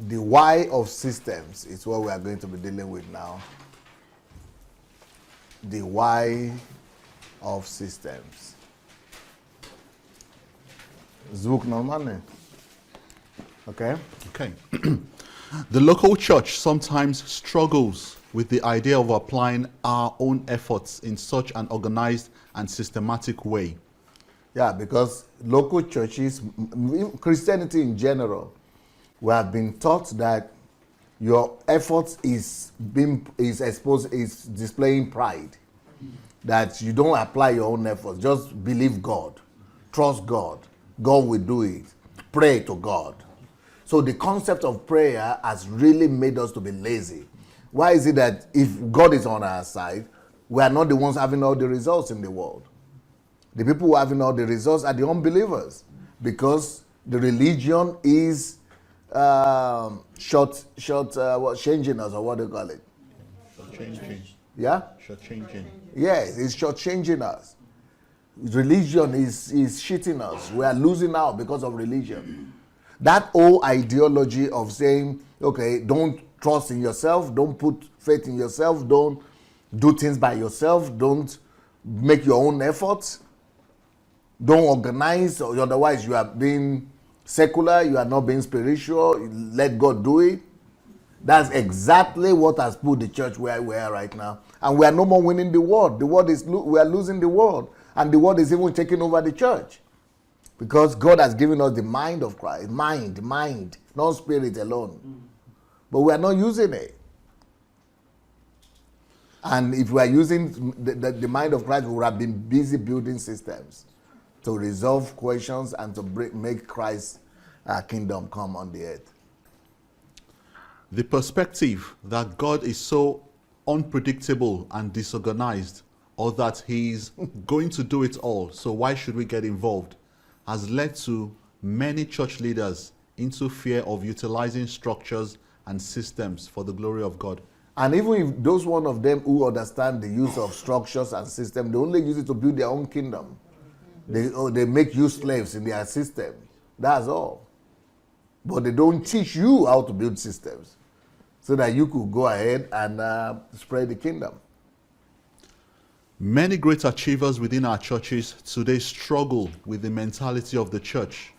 The why of systems is what we are going to be dealing with now. The why of systems. Zvuk normalny. Okay? Okay. The local church sometimes struggles with the idea of applying our own efforts in such an organized and systematic way. Yeah, because local churches, Christianity in general, we have been taught that your efforts is displaying pride. That you don't apply your own efforts, just believe God, trust God, God will do it, pray to God. So the concept of prayer has really made us to be lazy. Why is it that if God is on our side, we are not the ones having all the results in the world? The people who are having all the results are the unbelievers, because the religion is changing us, or what do you call it? Changing. Yeah? Changing. Yes, it's shortchanging us. Religion is cheating us. We are losing out because of religion. That whole ideology of saying, okay, don't trust in yourself, don't put faith in yourself, don't do things by yourself, don't make your own efforts, don't organize, or otherwise you are being secular, you are not being spiritual, let God do it. That's exactly what has put the church where we are right now. And we are no more winning the world. The world is, we are losing the world. And the world is even taking over the church. Because God has given us the mind of Christ. Mind, not spirit alone. But we are not using it. And if we are using the mind of Christ, we would have been busy building systems to resolve questions and to make Christ's kingdom come on the earth. The perspective that God is so unpredictable and disorganized, or that he's going to do it all, so why should we get involved, has led to many church leaders into fear of utilizing structures and systems for the glory of God. And even if those one of them who understand the use of structures and systems, they only use it to build their own kingdom. They make you slaves in their system. That's all. But they don't teach you how to build systems so that you could go ahead and spread the kingdom. Many great achievers within our churches today struggle with the mentality of the church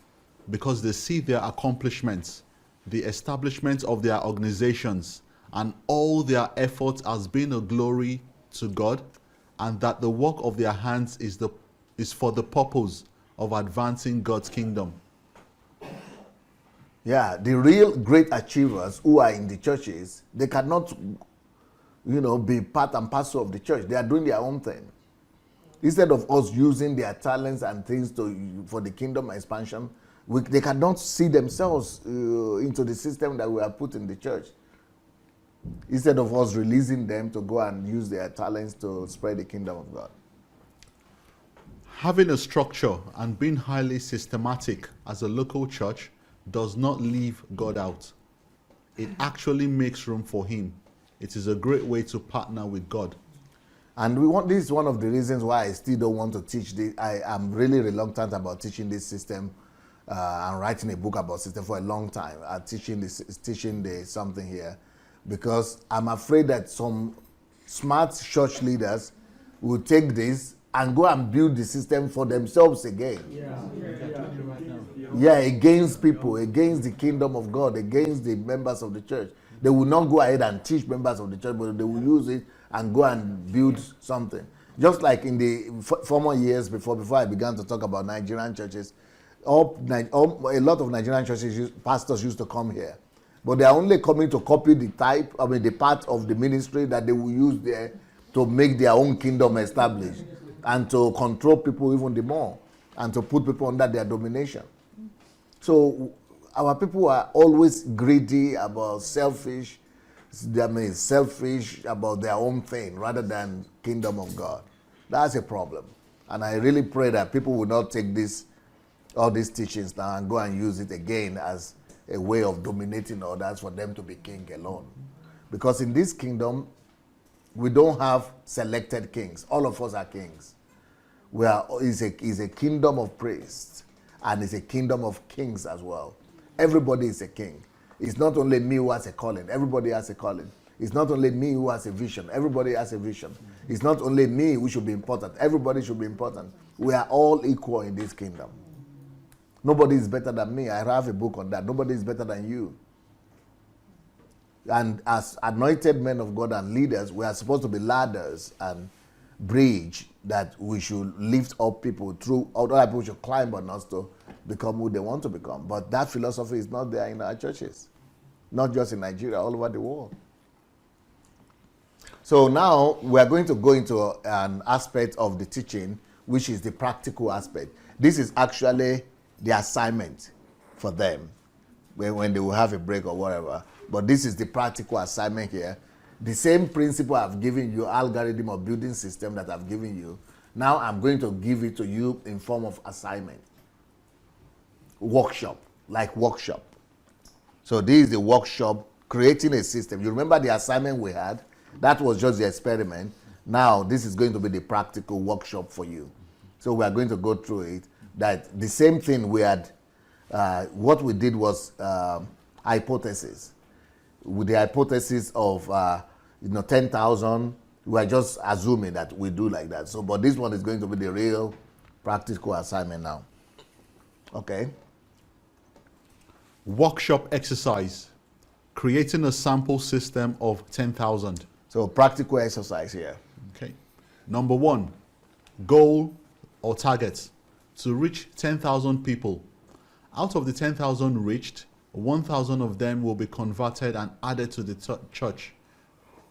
because they see their accomplishments, the establishment of their organizations, and all their efforts as being a glory to God, and that the work of their hands is for the purpose of advancing God's kingdom. Yeah, the real great achievers who are in the churches, they cannot, be part and parcel of the church. They are doing their own thing. Instead of us using their talents and things for the kingdom expansion, they cannot see themselves into the system that we have put in the church. Instead of us releasing them to go and use their talents to spread the kingdom of God. Having a structure and being highly systematic as a local church does not leave God out. It actually makes room for him. It is a great way to partner with God. And this is one of the reasons why I still don't want to teach this. I am really reluctant about teaching this system and writing a book about system for a long time. Teaching the something here, because I'm afraid that some smart church leaders will take this and go and build the system for themselves again. Yeah, against people, against the kingdom of God, against the members of the church. They will not go ahead and teach members of the church, but they will use it and go and build something. Just like in the former years before I began to talk about Nigerian churches, a lot of Nigerian churches, pastors used to come here. But they are only coming to copy the part of the ministry that they will use there to make their own kingdom established and to control people even the more and to put people under their domination. So our people are always greedy about selfish about their own thing rather than kingdom of God. That's a problem. And I really pray that people will not take all these teachings now and go and use it again as a way of dominating others for them to be king alone. Because in this kingdom, we don't have selected kings. All of us are kings. It's a kingdom of priests, and it's a kingdom of kings as well. Everybody is a king. It's not only me who has a calling. Everybody has a calling. It's not only me who has a vision. Everybody has a vision. It's not only me who should be important. Everybody should be important. We are all equal in this kingdom. Nobody is better than me. I have a book on that. Nobody is better than you. And as anointed men of God and leaders, we are supposed to be ladders and bridge that we should lift up people through. Other people should climb on us to become who they want to become. But that philosophy is not there in our churches. Not just in Nigeria, all over the world. So now we are going to go into an aspect of the teaching, which is the practical aspect. This is actually the assignment for them when they will have a break or whatever. But this is the practical assignment here. The same principle I've given you, algorithm or building system that I've given you, now I'm going to give it to you in form of assignment. Workshop, like workshop. So this is the workshop, creating a system. You remember the assignment we had? That was just the experiment. Now this is going to be the practical workshop for you. So we are going to go through it. That the same thing we had, what we did was hypothesis. With the hypothesis of 10,000, we are just assuming that we do like that. So, but this one is going to be the real practical assignment now. Okay. Workshop exercise. Creating a sample system of 10,000. So practical exercise here. Okay. Number 1, goal or target to reach 10,000 people. Out of the 10,000 reached, 1,000 of them will be converted and added to the church,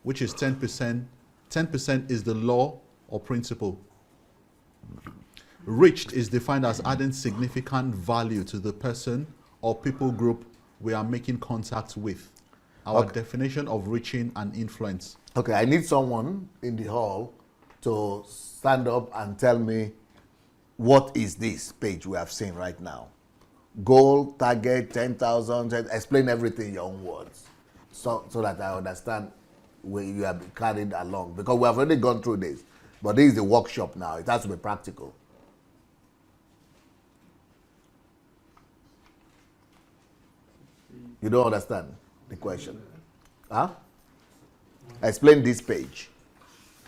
which is 10%. 10% is the law or principle. Reached is defined as adding significant value to the person or people group we are making contact with. Our definition of reaching and influence. Okay, I need someone in the hall to stand up and tell me what is this page we have seen right now. Goal, target, 10,000, explain everything in your own words so that I understand where you have been carried along. Because we have already gone through this, but this is the workshop now. It has to be practical. You don't understand the question? Huh? Explain this page.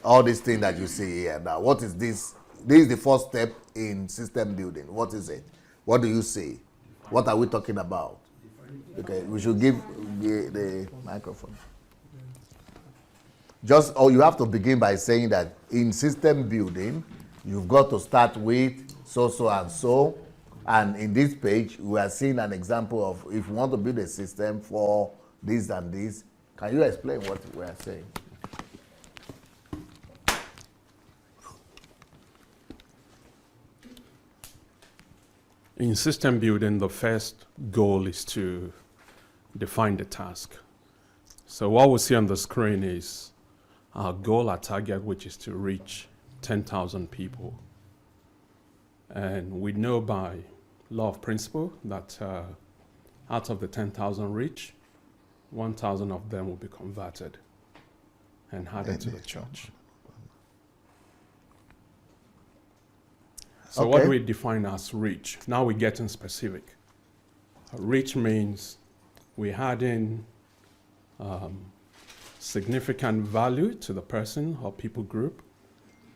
All these things that you see here now. What is this? This is the first step in system building. What is it? What do you see? What are we talking about? Okay, we should give the microphone. You have to begin by saying that in system building, you've got to start with so and so. And in this page, we are seeing an example of if you want to build a system for this and this. Can you explain what we are saying? In system building, the first goal is to define the task. So what we see on the screen is our goal, our target, which is to reach 10,000 people. And we know by law of principle that out of the 10,000 reach, 1,000 of them will be converted and added to the church. So what do we define as reach? Now we're getting specific. Reach means we're adding significant value to the person or people group,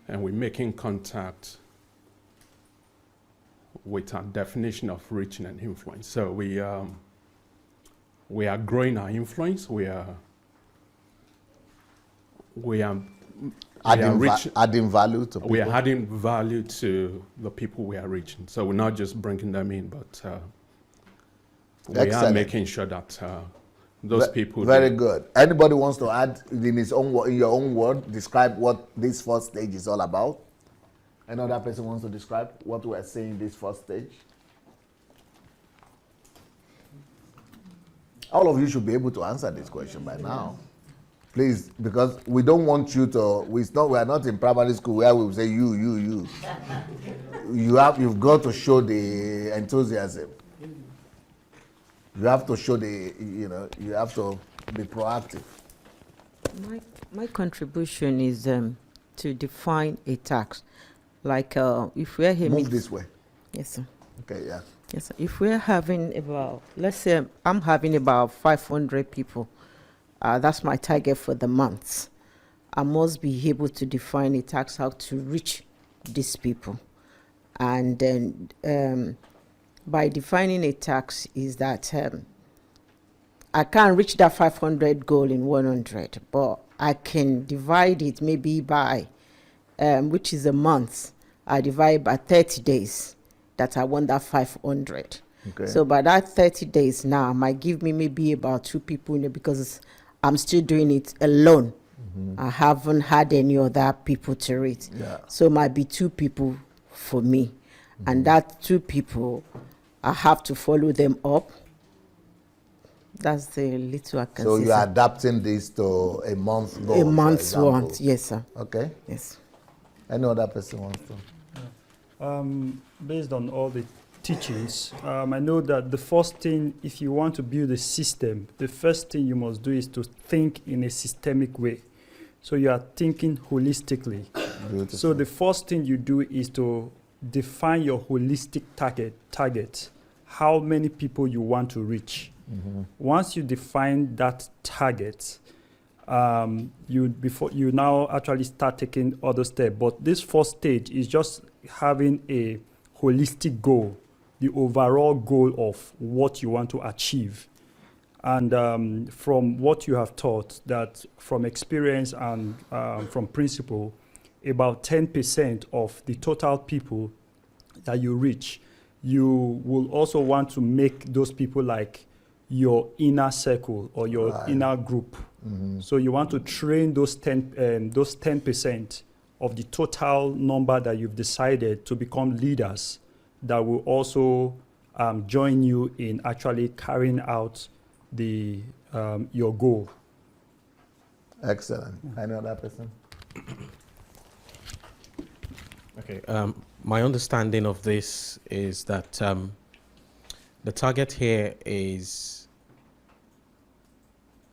and we're making contact with our definition of reaching and influence. So we are growing our influence. We are adding value to people. We are adding value to the people we are reaching. So we're not just bringing them in, but we are making sure that those people. Very good. Anybody wants to add in your own word, describe what this first stage is all about? Another person wants to describe what we are saying this first stage? All of you should be able to answer this question by now. Please, because we don't want you to, we are not in primary school where we say you. You've got to show the enthusiasm. You have to show you have to be proactive. My contribution is to define a task. Like if we're here. Move this way. Yes, sir. Okay, yeah. Yes, sir. If we're having about, let's say I'm having about 500 people, that's my target for the month. I must be able to define a task how to reach these people. And then by defining a task is that I can't reach that 500 goal in 100, but I can divide it maybe by, which is a month. I divide by 30 days that I want that 500. Okay. So by that 30 days now might give me maybe about 2 people, because I'm still doing it alone. I haven't had any other people to read. Yeah. So it might be 2 people for me. And that 2 people, I have to follow them up. That's the little I can So say, you're sir. adapting this to a month goal. A for month's example. one, yes, sir. Okay. Yes. Any other person wants to? Based on all the teachings, I know that the first thing, if you want to build a system, the first thing you must do is to think in a systemic way. So you are thinking holistically. Beautiful. So the first thing you do is to define your holistic target, how many people you want to reach. Once you define that target, you now actually start taking other steps. But this first stage is just having a holistic goal, the overall goal of what you want to achieve. And from what you have taught, that from experience and from principle, about 10% of the total people that you reach, you will also want to make those people like your inner circle or your inner group. So you want to train those 10% of the total number that you've decided to become leaders that will also join you in actually carrying out your goal. Excellent. Any other person? Okay. My understanding of this is that the target here is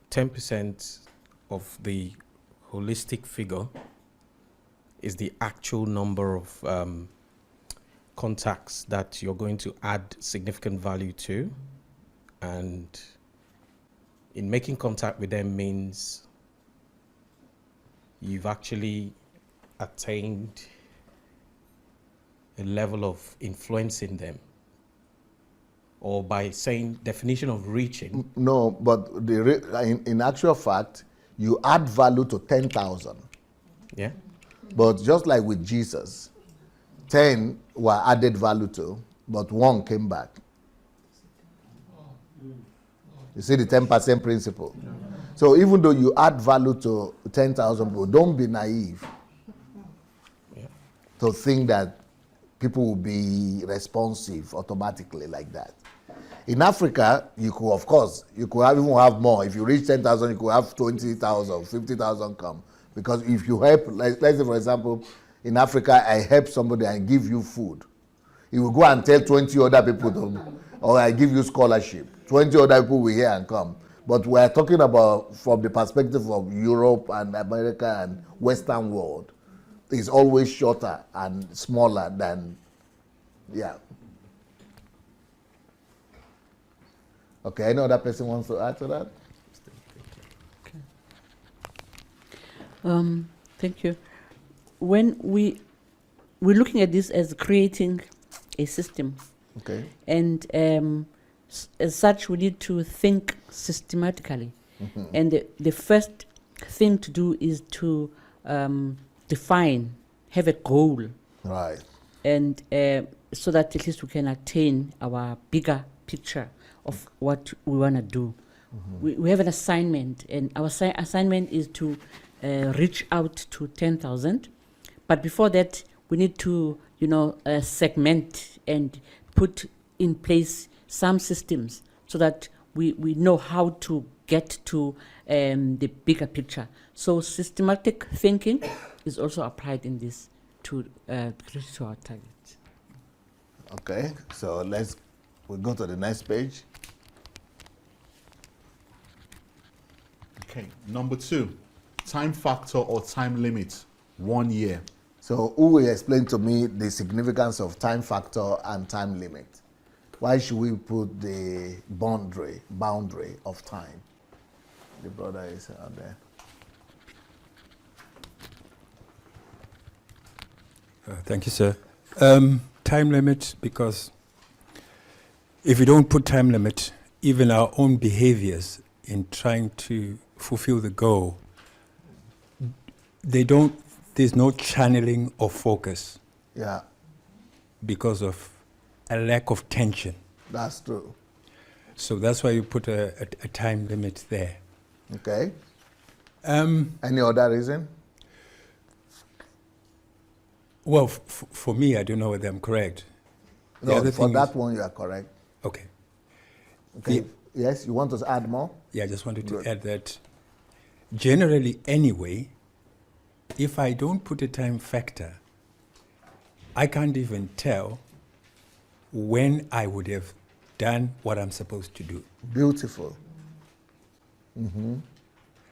10% of the holistic figure is the actual number of contacts that you're going to add significant value to, and in making contact with them means you've actually attained a level of influencing them, or by saying definition of reaching. No, but in actual fact, you add value to 10,000. Yeah. But just like with Jesus, 10 were added value to, but 1 came back. You see the 10% principle. So even though you add value to 10,000 people, don't be naive to think that people will be responsive automatically like that. In Africa, you could, of course, even have more. If you reach 10,000, you could have 20,000, 50,000 come. Because if you help, let's say for example, in Africa, I help somebody and give you food. You will go and tell 20 other people, or I give you scholarship. 20 other people will hear and come. But we are talking about from the perspective of Europe and America and Western world. It's always shorter and smaller than, yeah. Okay, any other person wants to add to that? Thank you. When we're looking at this as creating a system, Okay. and as such, we need to think systematically. And the first thing to do is to define, have a goal, Right. and so that at least we can attain our bigger picture of what we want to do. We have an assignment, and our assignment is to reach out to 10,000. But before that, we need to, segment and put in place some systems so that we know how to get to the bigger picture. So systematic thinking is also applied in this to reach our target. Okay, so we'll go to the next page. Okay. Number 2, time factor or time limit, 1 year. So who will explain to me the significance of time factor and time limit? Why should we put the boundary of time? The brother is out there. Thank you, sir. Time limit, because if you don't put time limit, even our own behaviors in trying to fulfill the goal, there's no channeling of focus Yeah, because of a lack of tension. that's true. So that's why you put a time limit there. Okay. Any other reason? Well, for me, I don't know whether I'm correct. The No, other for thing that is- one you are correct. Okay. Okay. The- Yes, you want us to add more? Yeah, I just wanted to Good. add that generally, anyway, if I don't put a time factor, I can't even tell when I would have done what I'm supposed to do. Beautiful.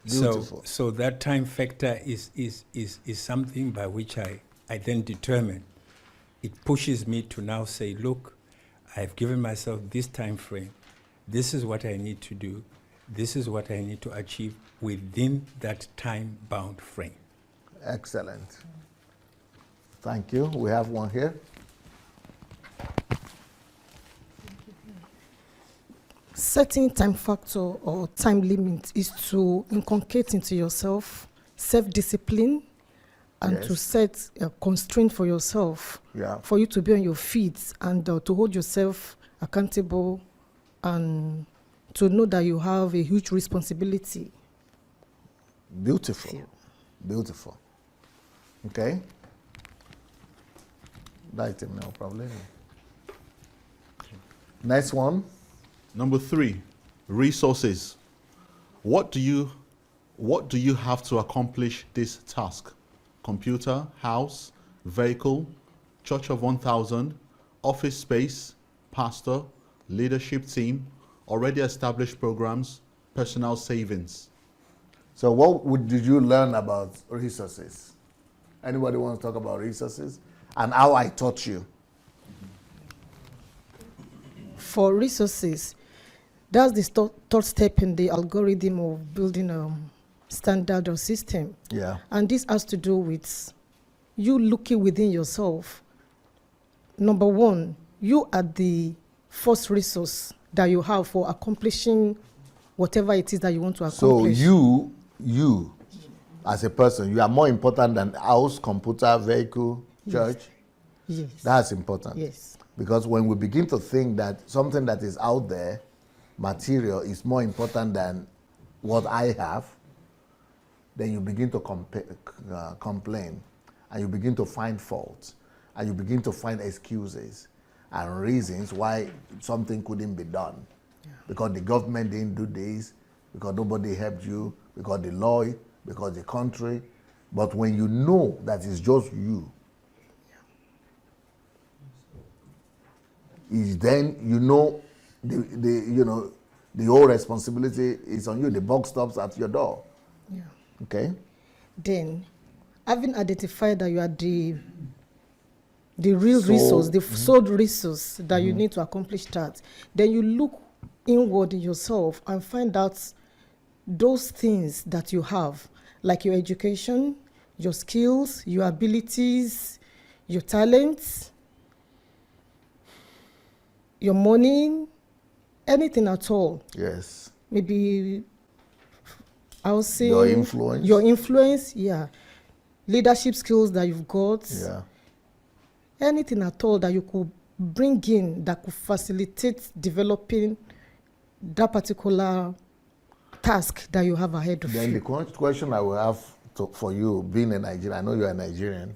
Beautiful. So that time factor is something by which I then determine. It pushes me to now say, look, I've given myself this time frame. This is what I need to do. This is what I need to achieve within that time-bound frame. Excellent. Thank you. We have one here. Setting time factor or time limit is to inculcate into yourself self-discipline and to Yes. set a constraint for yourself, Yeah. for you to be on your feet and to hold yourself accountable and to know that you have a huge responsibility. Beautiful. Beautiful. Okay. That's it now, probably. Next one. Number 3, resources. What do you have to accomplish this task? Computer, house, vehicle, church of 1,000, office space, pastor, leadership team, already established programs, personal savings. So did you learn about resources? Anybody want to talk about resources? And how I taught you? For resources, that's the third step in the algorithm of building a standard or system. Yeah. And this has to do with you looking within yourself. Number one, you are the first resource that you have for accomplishing whatever it is that you want to So accomplish. you, as a person, you are more important than house, computer, vehicle, church. Yes. That's important. Yes. Because when we begin to think that something that is out there, material, is more important than what I have, then you begin to complain, and you begin to find faults, and you begin to find excuses and reasons why something couldn't be done. Yeah. Because the government didn't do this, because nobody helped you, because the law, because the country. But when you know that it's just you, is then you know the whole responsibility is on you. The buck stops at your door. Yeah. Okay. Then, having identified that you are the real Sole- resource, the sole resource that you need to accomplish that, then you look inward in yourself and find out those things that you have, like your education, your skills, your abilities, your talents, your money, anything at all. Yes. Maybe housing, Your influence. your influence, yeah, leadership skills that you've got, Yeah. anything at all that you could bring in that could facilitate developing that particular task that you have ahead of Then the you. question I will have for you, being a Nigerian, I know you're a Nigerian,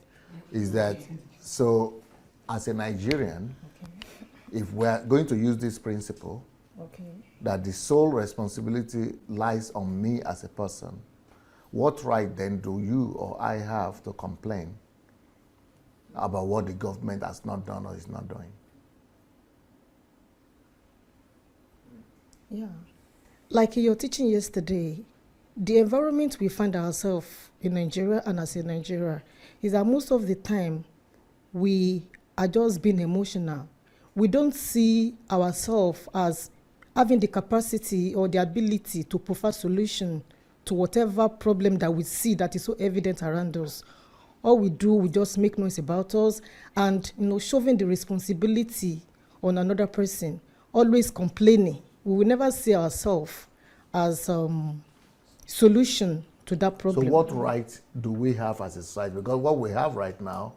is that so as a Nigerian, if we're going to use this principle, Okay. that the sole responsibility lies on me as a person, what right then do you or I have to complain about what the government has not done or is not doing? Yeah. Like you're teaching yesterday, the environment we find ourselves in Nigeria and as a Nigeria is that most of the time we are just being emotional. we don't see ourselves as having the capacity or the ability to provide solution to whatever problem that we see that is so evident around us. All we do, we just make noise about us and, shoving the responsibility on another person, always complaining. We will never see ourselves as solution to that problem. So what right do we have as a society? Because what we have right now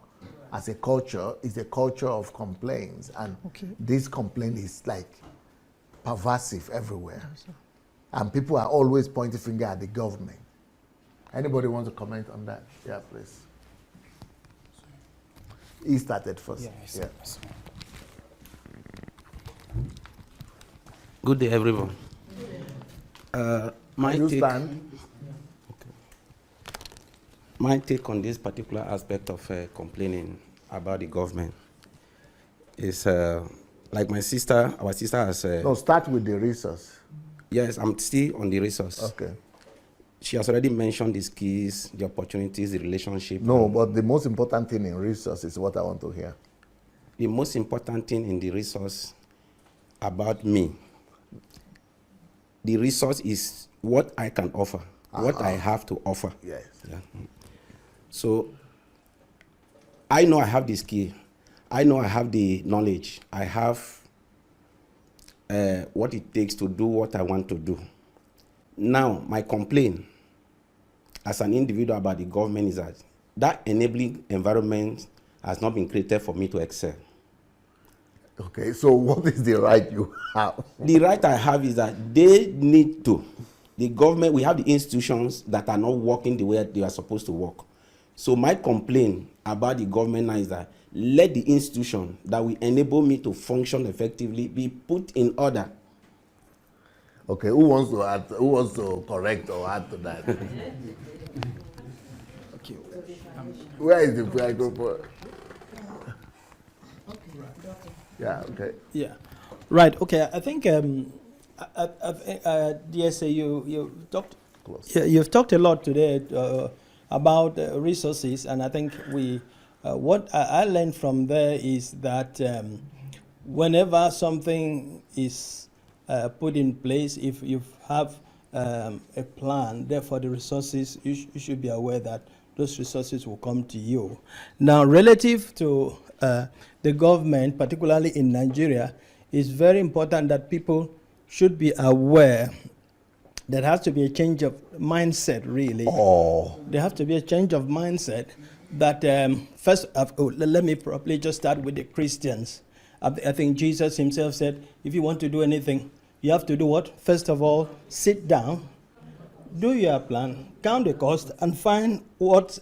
as a culture is a culture of complaints, and this complaint is like pervasive everywhere. And people are always pointing finger at the government. Anybody want to comment on that? Yeah, please. He started first. Yeah. Good day, everyone. My take on this particular aspect of complaining about the government is like our sister has. No, start with the resource. Yes, I'm still on the resource. Okay. She has already mentioned the skills, the opportunities, the relationship. No, but the most important thing in resource is what I want to hear. The most important thing in the resource about me, the resource is what I can offer, what I have to offer. Yes. Yeah. So I know I have the skill. I know I have the knowledge. I have what it takes to do what I want to do. Now, my complaint as an individual about the government is that enabling environment has not been created for me to excel. Okay, so what is the right you have? The right I have is that they need to. The government, we have the institutions that are not working the way they are supposed to work. So my complaint about the government now is that let the institution that will enable me to function effectively be put in order. Okay, who wants to add, who wants to correct or add to that? Okay. Where is the microphone? Yeah, okay. Yeah. Right, okay. I think DSA, you talked. Close. Yeah, you've talked a lot today about resources, and I think what I learned from there is that whenever something is put in place, if you have a plan, therefore the resources, you should be aware that those resources will come to you. Now, relative to the government, particularly in Nigeria, it's very important that people should be aware there has to be a change of mindset, really. There has to be a change of mindset that first, let me probably just start with the Christians. I think Jesus himself said, if you want to do anything, you have to do what? First of all, sit down, do your plan, count the cost, and find what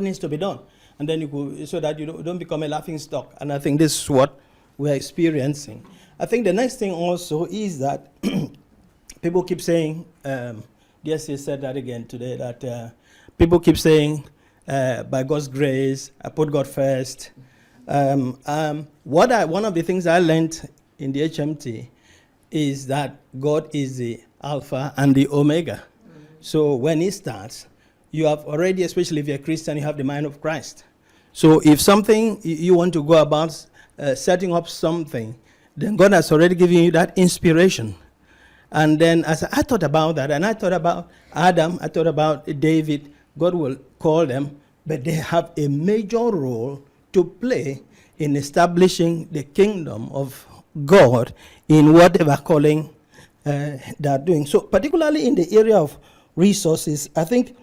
needs to be done. And then you go, so that you don't become a laughing stock. And I think this is what we're experiencing. I think the next thing also is that people keep saying, DSC said that again today, that people keep saying, by God's grace, I put God first. One of the things I learned in the HMT is that God is the Alpha and the Omega. So when He starts, you have already, especially if you're a Christian, you have the mind of Christ. So if something you want to go about setting up something, then God has already given you that inspiration. And then as I thought about that, and I thought about Adam, I thought about David, God will call them, but they have a major role to play in establishing the kingdom of God in whatever calling they're doing. So particularly in the area of resources, I think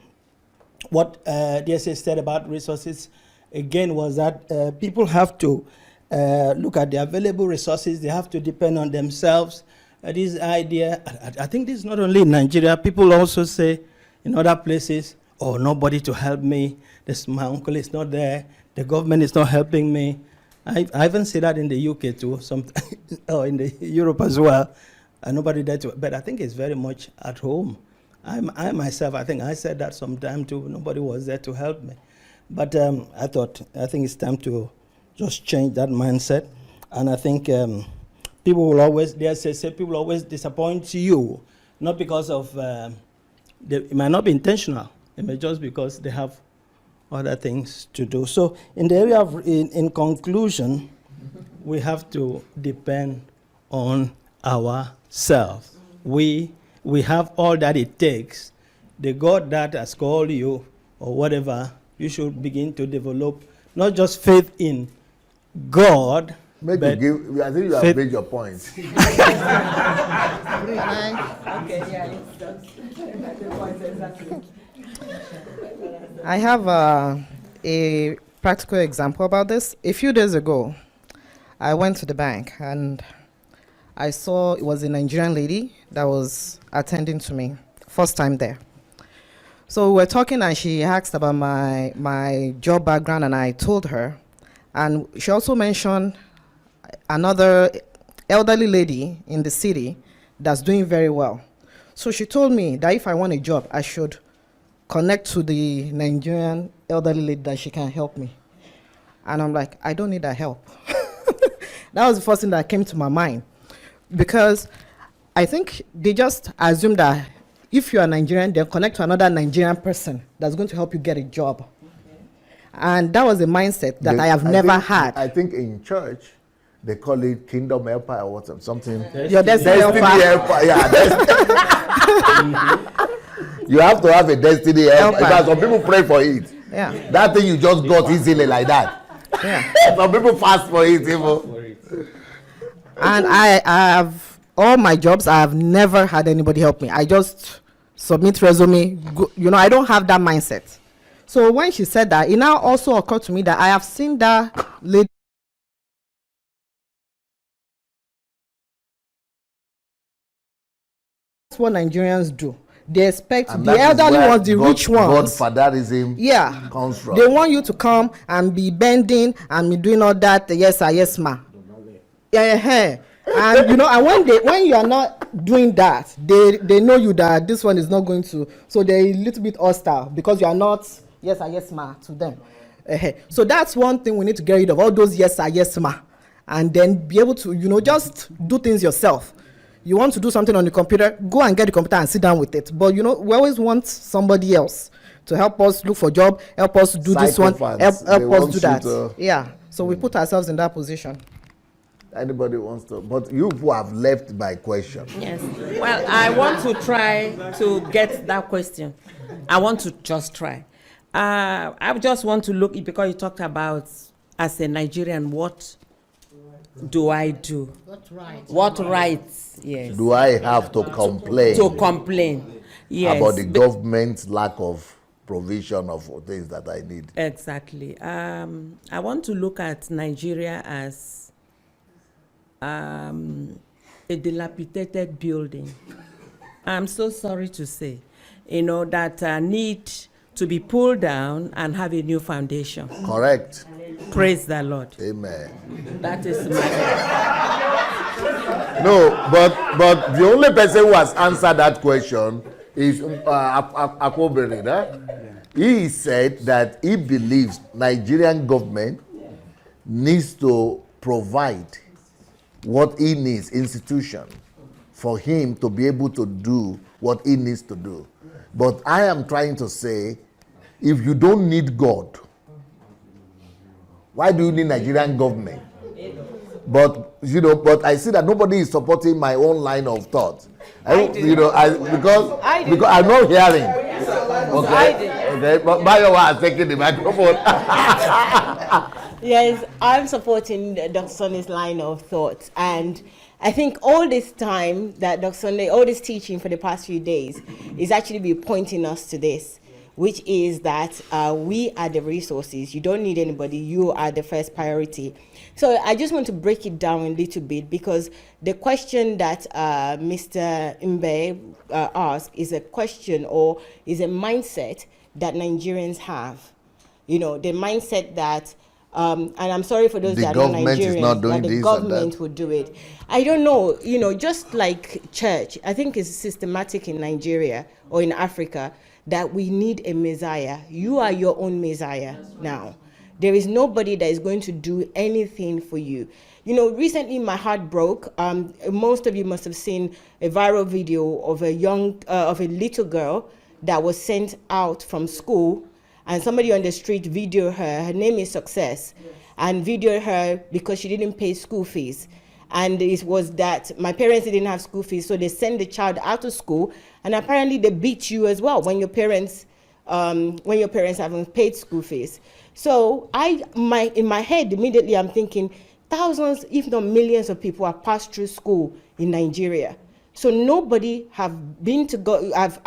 what DSA said about resources, again, was that people have to look at the available resources. They have to depend on themselves. This idea, I think this is not only in Nigeria. People also say in other places, oh, nobody to help me. My uncle is not there. The government is not helping me. I even say that in the UK too, or in the Europe as well. Nobody there to, but I think it's very much at home. I myself, I think I said that sometime too. Nobody was there to help me. But I think it's time to just change that mindset. And I think people will always, people always disappoint you, not because of, it might not be intentional. It may just because they have other things to do. So in the area of, in conclusion, we have to depend on ourselves. We have all that it takes. The God that has called you or whatever, you should begin to develop not just faith in God, Make but you give, I think you have faith- made your point. I have a practical example about this. A few days ago, I went to the bank and I saw it was a Nigerian lady that was attending to me. First time there. So we were talking and she asked about my job background and I told her. And she also mentioned another elderly lady in the city that's doing very well. So she told me that if I want a job, I should connect to the Nigerian elderly lady that she can help me. And I'm like, I don't need that help. That was the first thing that came to my mind. Because I think they just assume that if you are Nigerian, then connect to another Nigerian person that's going to help you get a job. And that was a mindset that I have never had. I think in church, they call it kingdom helper or something. Your destiny helper. Yeah, you have to have a destiny helper. Because some people pray for it. Yeah. That thing you just got easily like that. Yeah. Some people fast for it, even. And I have all my jobs, I have never had anybody help me. I just submit resume. Go, I don't have that mindset. So when she said that, it now also occurred to me that I have seen that lady. That's what Nigerians do. They expect And the that is elderly where ones, the rich ones. Godfatherism comes from. They want you to come and be bending and be doing all that. Yes, sir, yes, ma. Yeah. And and when you are not doing that, they know you that this one is not going to. So they're a little bit hostile because you are not yes, sir, yes, ma to them. So that's one thing we need to get rid of, all those yes, sir, yes, ma, and then be able to just do things yourself. You want to do something on the computer, go and get the computer and sit down with it. But we always want somebody else to help us look for job, help us do this one, help us do that. Yeah. So we put ourselves in that position. Anybody wants to, but you who have left my question. Yes. Well, I want to try to get that question. I want to just try. I just want to look, because you talked about, as a Nigerian, what do I do? What rights? Yes. Do I have to complain? Yes. About the government's lack of provision of things that I need. Exactly. I want to look at Nigeria as a dilapidated building. I'm so sorry to say, that need to be pulled down and have a new foundation. Correct. Praise the Lord. Amen. That is my. No, but the only person who has answered that question is Akobere. He said that he believes Nigerian government needs to provide what he needs, institution, for him to be able to do what he needs to do. But I am trying to say, if you don't need God, why do you need Nigerian government? But I see that nobody is supporting my own line of thought. Because I'm not hearing. Okay, but Bayo has taken the microphone. Yes, I'm supporting Dr. Sonny's line of thought, and I think all this time that Dr. Sonny, all this teaching for the past few days, is actually be pointing us to this, which is that we are the resources. You don't need anybody. You are the first priority. So I just want to break it down a little bit, because the question that Mr. Mbe asked is a question, or is a mindset that Nigerians have. The mindset that, and I'm sorry for those that are not Nigerians, that the government would do it. I don't know, just like church, I think it's systematic in Nigeria or in Africa that we need a Messiah. You are your own Messiah now. There is nobody that is going to do anything for you. Recently my heart broke. Most of you must have seen a viral video of a little girl that was sent out from school, and somebody on the street videoed her name is Success, and videoed her because she didn't pay school fees. And it was that my parents didn't have school fees, so they send the child out of school, and apparently they beat you as well when your parents haven't paid school fees. So in my head immediately I'm thinking thousands, if not millions of people have passed through school in Nigeria. So nobody have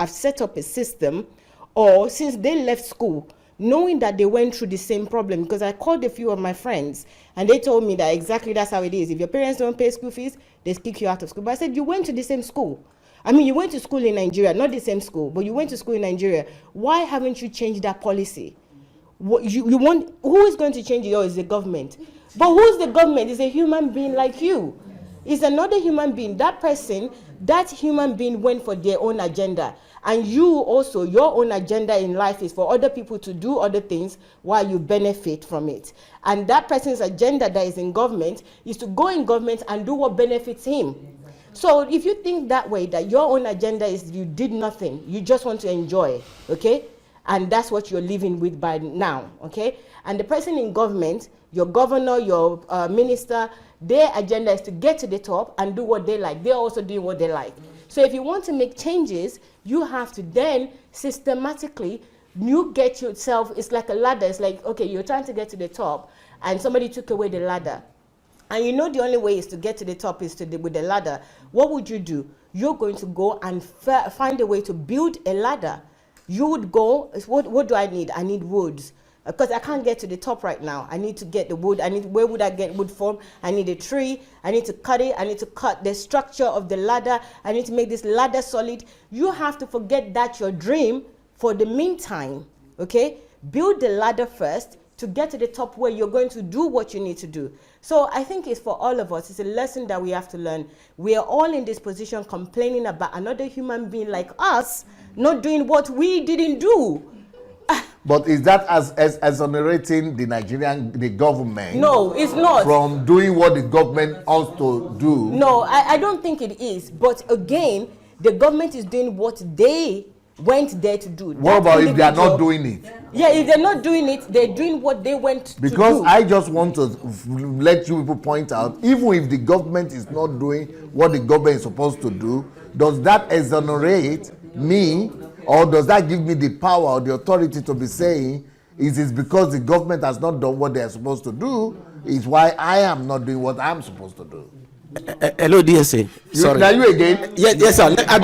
set up a system, or since they left school, knowing that they went through the same problem, because I called a few of my friends and they told me that exactly that's how it is. If your parents don't pay school fees, they kick you out of school. But I said, you went to the same school. I mean, you went to school in Nigeria, not the same school, but you went to school in Nigeria. Why haven't you changed that policy? What you want? Who is going to change it? Is the government. But who's the government? It's a human being like you. It's another human being. That human being went for their own agenda. And you also, your own agenda in life is for other people to do other things while you benefit from it. And that person's agenda that is in government is to go in government and do what benefits him. So if you think that way, that your own agenda is you did nothing, you just want to enjoy, okay? And that's what you're living with by now, okay? And the person in government, your governor, your minister, their agenda is to get to the top and do what they like. They're also doing what they like. So if you want to make changes, you have to then systematically, you get yourself, it's like a ladder. It's like, okay, you're trying to get to the top and somebody took away the ladder. And you know the only way is to get to the top is with the ladder. What would you do? You're going to go and find a way to build a ladder. You would go, what do I need? I need woods. Because I can't get to the top right now. I need to get the wood. Where would I get wood from? I need a tree. I need to cut it. I need to cut the structure of the ladder. I need to make this ladder solid. You have to forget that your dream for the meantime, okay? Build the ladder first to get to the top where you're going to do what you need to do. So I think it's for all of us. It's a lesson that we have to learn. We are all in this position complaining about another human being like us not doing what we didn't do. But is that as exonerating the government? No, it's not. From doing what the government ought to do? No, I don't think it is. But again, the government is doing what they went there to do. What about if they are not doing it? Yeah, if they're not doing it, they're doing what they went to do. Because I just want to let you people point out, even if the government is not doing what the government is supposed to do, does that exonerate me? Or does that give me the power or the authority to be saying, is it because the government has not done what they are supposed to do, is why I am not doing what I'm supposed to do? Hello, DSA. Sorry. Now you again? Yes, sir. I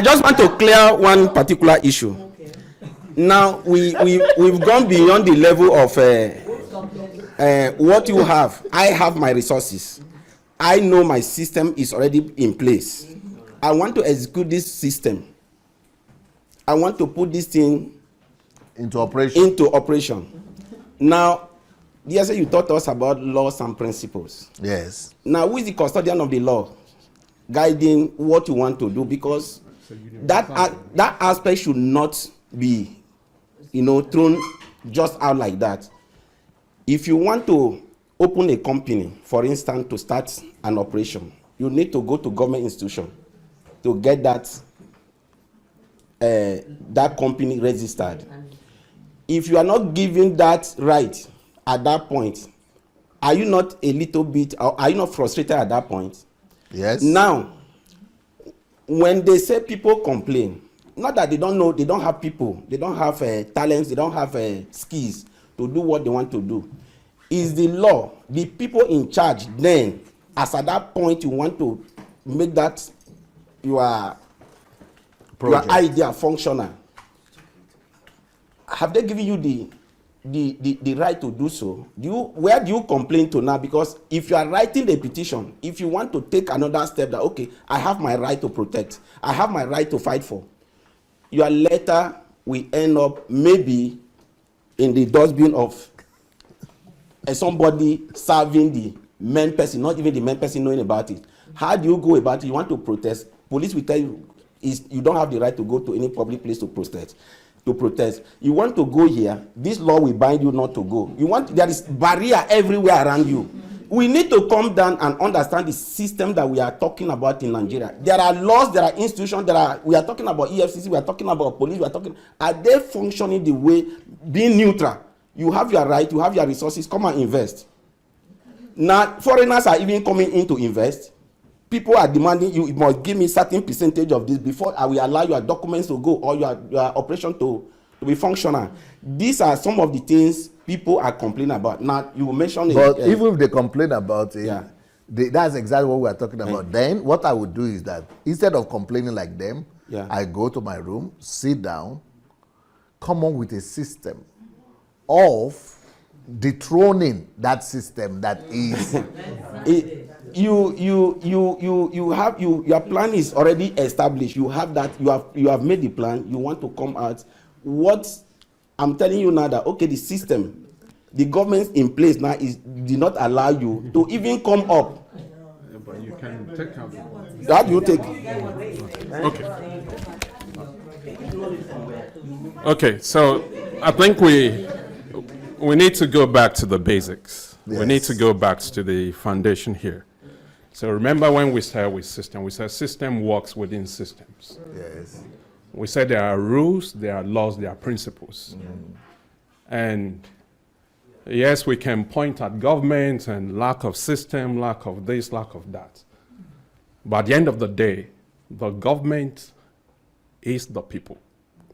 just want to clear one particular issue. Now, we've gone beyond the level of what you have. I have my resources. I know my system is already in place. I want to execute this system. I want to put this thing into operation. Now, DSA, you taught us about laws and principles. Yes. Now, who is the custodian of the law, guiding what you want to do? Because that aspect should not be, thrown just out like that. If you want to open a company, for instance, to start an operation, you need to go to government institution to get that company registered. If you are not given that right at that point, are you not a little bit, or are you not frustrated at that point? Yes. Now, when they say people complain, not that they don't know, they don't have people, they don't have talents, they don't have skills to do what they want to do. Is the law, the people in charge then, as at that point you want to make that your idea functional, have they given you the right to do so? Where do you complain to now? Because if you are writing the petition, if you want to take another step that, okay, I have my right to protect, I have my right to fight for, your letter will end up maybe in the dustbin of somebody serving the main person, not even the main person knowing about it. How do you go about it? You want to protest, police will tell you you don't have the right to go to any public place to protest. You want to go here, this law will bind you not to go. There is barrier everywhere around you. We need to come down and understand the system that we are talking about in Nigeria. There are laws, there are institutions, we are talking about EFCC, we are talking about police, are they functioning the way, being neutral? You have your right, you have your resources, come and invest. Now, foreigners are even coming in to invest. People are demanding you must give me certain percentage of this before I will allow your documents to go or your operation to be functional. These are some of the things people are complaining about. Now, you mentioned it. But even if they complain about it, Yeah. That's exactly what we're talking about. Then what I would do is that instead of complaining like them, Yeah. I go to my room, sit down, come up with a system of dethroning that system that is your plan is already established. You have that, you have made the plan, you want to come out. What I'm telling you now that okay, the system, the government in place now did not allow you to even come up. Yeah, but you can take out. How do you take? Okay. Okay, so I think we need to go back to the basics. Yes. We need to go back to the foundation here. So remember when we started with system, we said system works within systems. yes. We said there are rules, there are laws, there are principles. And yes, we can point at government and lack of system, lack of this, lack of that. But at the end of the day, the government is the people.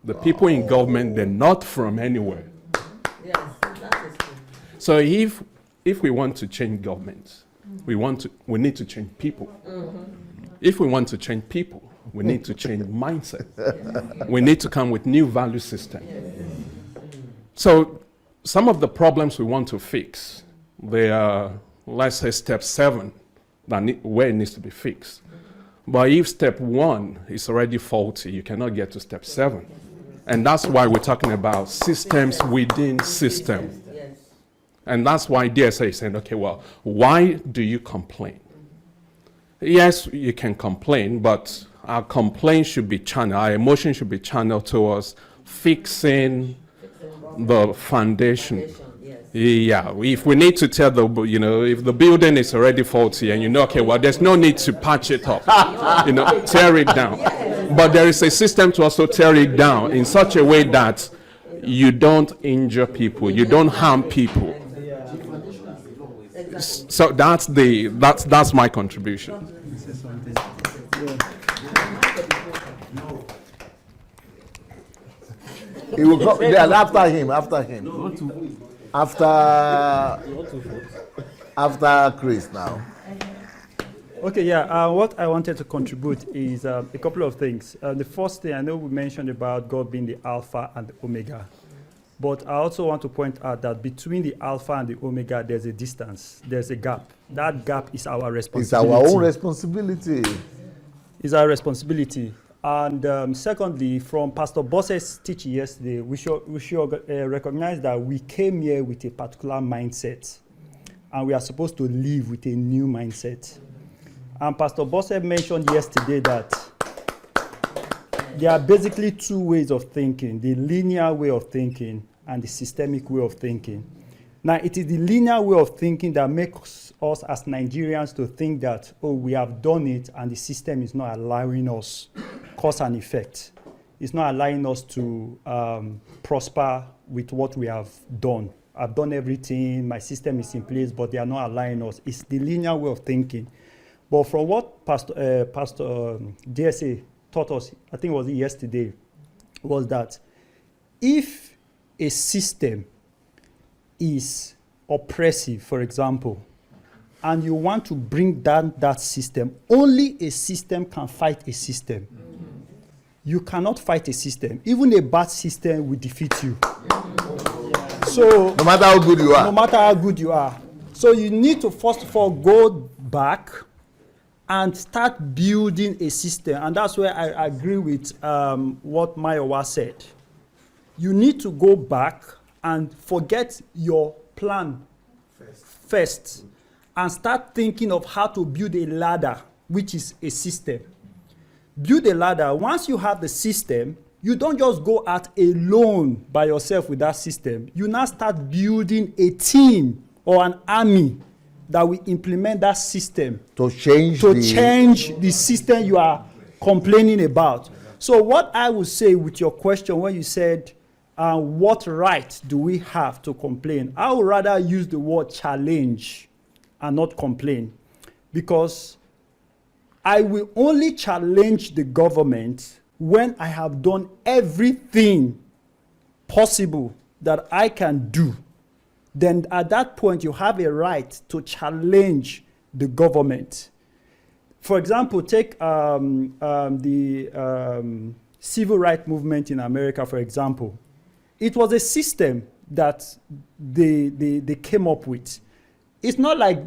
The people in government, they're not from anywhere. Yes, that is true. So if we want to change government, we need to change people. If we want to change people, we need to change mindset. We need to come with new value system. So some of the problems we want to fix, they are, let's say, step 7, where it needs to be fixed. But if step 1 is already faulty, you cannot get to step 7. And that's why we're talking about systems within systems. And that's why DSA is saying, okay, well, why do you complain? Yes, you can complain, but our complaint should be channeled, our emotion should be channeled towards fixing the foundation. Yeah, if we need to tell if the building is already faulty and okay, well, there's no need to patch it up, tear it down. But there is a system to also tear it down in such a way that you don't injure people, you don't harm people. So that's my contribution. He will go after him. After Chris now. Okay, yeah. What I wanted to contribute is a couple of things. The first thing, I know we mentioned about God being the Alpha and the Omega. But I also want to point out that between the Alpha and the Omega, there's a distance. There's a gap. That gap is our responsibility. It's our own responsibility. It's our responsibility. And secondly, from Pastor Boss's teaching yesterday, we should recognize that we came here with a particular mindset. And we are supposed to live with a new mindset. And Pastor Bosse mentioned yesterday that there are basically 2 ways of thinking, the linear way of thinking and the systemic way of thinking. Now, it is the linear way of thinking that makes us as Nigerians to think that, we have done it and the system is not allowing us cause and effect. It's not allowing us to prosper with what we have done. I've done everything, my system is in place, but they are not allowing us. It's the linear way of thinking. But from what Pastor DSA taught us, I think it was yesterday, was that if a system is oppressive, for example, and you want to bring down that system, only a system can fight a system. You cannot fight a system. Even a bad system will defeat you. So no matter how good you are. No matter how good you are. So you need to first of all go back and start building a system. And that's where I agree with what Mayowa said. You need to go back and forget your plan first and start thinking of how to build a ladder, which is a system. Build a ladder. Once you have the system, you don't just go out alone by yourself with that system. You now start building a team or an army that we implement that system to change the system you are complaining about. So what I would say with your question when you said, what right do we have to complain? I would rather use the word challenge and not complain, because I will only challenge the government when I have done everything possible that I can do. Then at that point, you have a right to challenge the government. For example, take the civil rights movement in America, for example. It was a system that they came up with. It's not like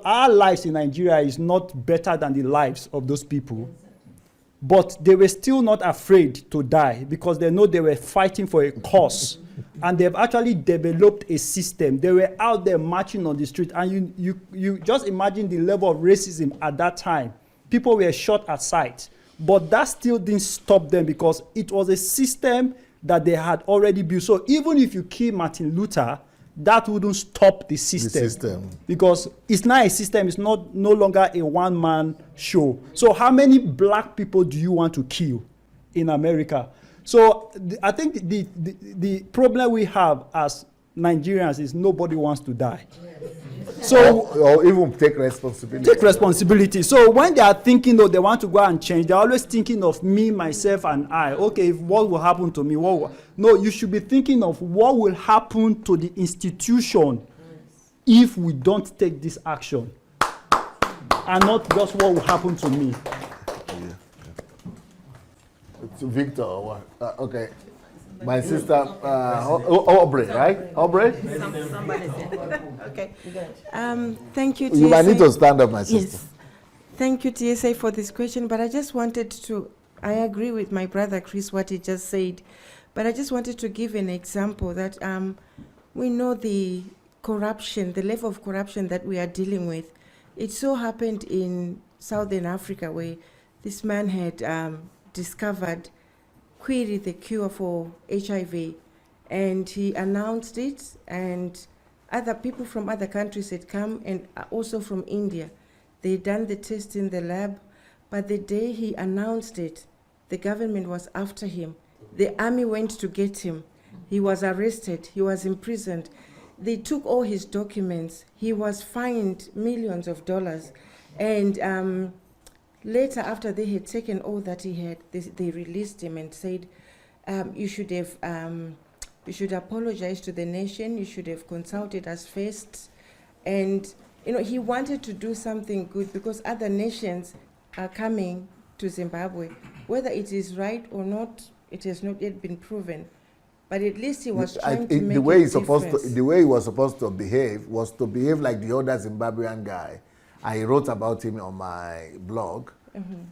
our lives in Nigeria is not better than the lives of those people. But they were still not afraid to die because they know they were fighting for a cause. And they've actually developed a system. They were out there marching on the street. And you just imagine the level of racism at that time. People were shot at sight. But that still didn't stop them because it was a system that they had already built. So even if you kill Martin Luther, that wouldn't stop the system. Because it's not a system, it's no longer a one-man show. So how many black people do you want to kill in America? So I think the problem we have as Nigerians is nobody wants to die. So or even take responsibility. Take responsibility. So when they are thinking they want to go and change, they're always thinking of me, myself, and I. Okay, what will happen to me? No, you should be thinking of what will happen to the institution if we don't take this action, and not just what will happen to me. It's Victor, or what? Okay. My sister, Aubrey, right? Aubrey? Somebody said. Okay. Thank you, TSA. You might need to stand up, my sister. Yes. Thank you, TSA, for this question. But I just wanted to, I agree with my brother Chris, what he just said. But I just wanted to give an example that we know the corruption, the level of corruption that we are dealing with. It so happened in Southern Africa where this man had discovered the cure for HIV, and he announced it, and other people from other countries had come, and also from India. They'd done the test in the lab, but the day he announced it, the government was after him. The army went to get him. He was arrested, he was imprisoned. They took all his documents. He was fined millions of dollars, and later, after they had taken all that he had, they released him and said, you should apologize to the nation. You should have consulted us first. And he wanted to do something good because other nations are coming to Zimbabwe. Whether it is right or not, it has not yet been proven. But at least he was trying to make the way a he's supposed difference. the way he was supposed to behave was to behave like the other Zimbabwean guy. I wrote about him on my blog.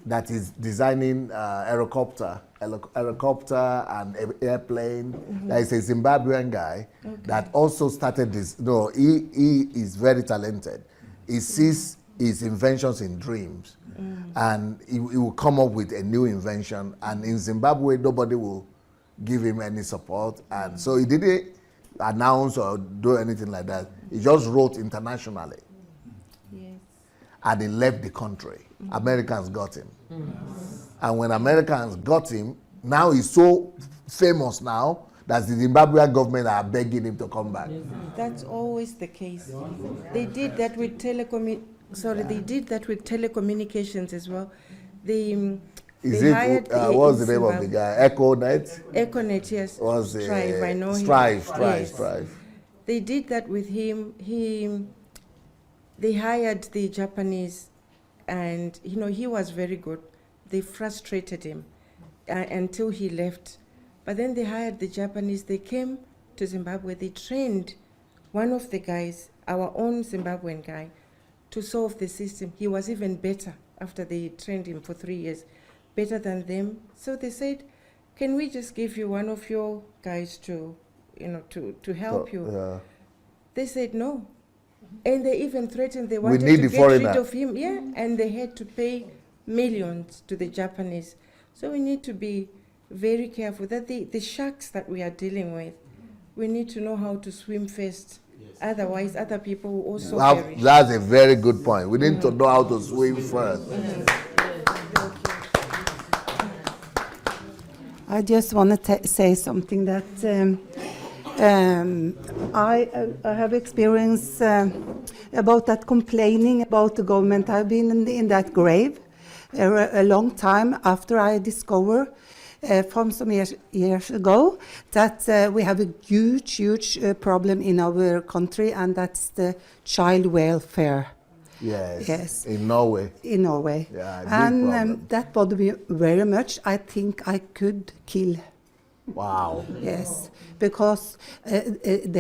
That is designing helicopter and airplane. That is a Zimbabwean guy that also started this. No, he is very talented. He sees his inventions in dreams, and he will come up with a new invention. And in Zimbabwe, nobody will give him any support, and so he didn't announce or do anything like that. He just wrote internationally, and he left the country. Americans got him. And when Americans got him, now he's so famous now that the Zimbabwean government are begging him to come back. That's always the case. They did that with they did that with telecommunications as well. What was the name of the guy? EchoNet? EchoNet, yes. Strive, I know him. Strive. They did that with him. They hired the Japanese, and he was very good. They frustrated him until he left. But then they hired the Japanese. They came to Zimbabwe. They trained one of the guys, our own Zimbabwean guy, to solve the system. He was even better after they trained him for 3 years, better than them. So they said, can we just give you one of your guys to help you? Yeah. They said no. And they even threatened they wanted to get rid of him. Yeah, and they had to pay millions to the Japanese. So we need to be very careful that the sharks that we are dealing with, we need to know how to swim first Otherwise, other people will also Well, perish. that's a very good point. We need to know how to swim first. I just want to say something that I have experience about that complaining about the government. I've been in that grave a long time after I discovered from some years ago that we have a huge problem in our country, and that's the child welfare. Yes. In Norway. In Norway. Yeah, big and problem. that bothered me very much. I think I could kill. Wow. Yes, because it's